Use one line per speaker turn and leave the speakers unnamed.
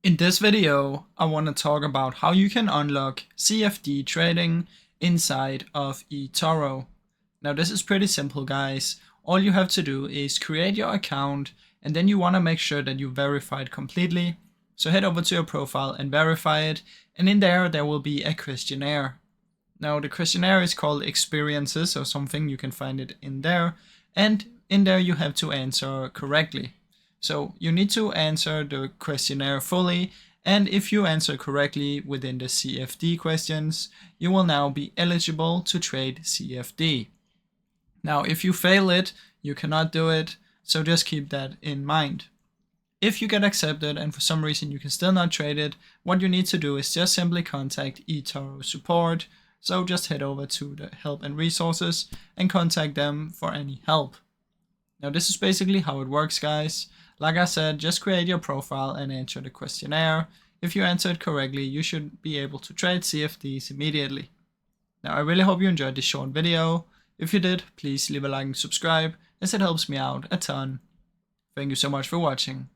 In this video, I want to talk about how you can unlock CFD trading inside of eToro. Now this is pretty simple, guys. All you have to do is create your account, and then you want to make sure that you verify it completely. So head over to your profile and verify it, and in there will be a questionnaire. Now the questionnaire is called experiences or something, you can find it in there, and in there you have to answer correctly. So you need to answer the questionnaire fully, and if you answer correctly within the CFD questions, you will now be eligible to trade CFD. Now if you fail it, you cannot do it, so just keep that in mind. If you get accepted and for some reason you can still not trade it, what you need to do is just simply contact eToro support. So just head over to the help and resources and contact them for any help. Now this is basically how it works, guys. Like I said, just create your profile and answer the questionnaire. If you answer it correctly, you should be able to trade CFDs immediately. Now I really hope you enjoyed this short video. If you did, please leave a like and subscribe, as it helps me out a ton. Thank you so much for watching.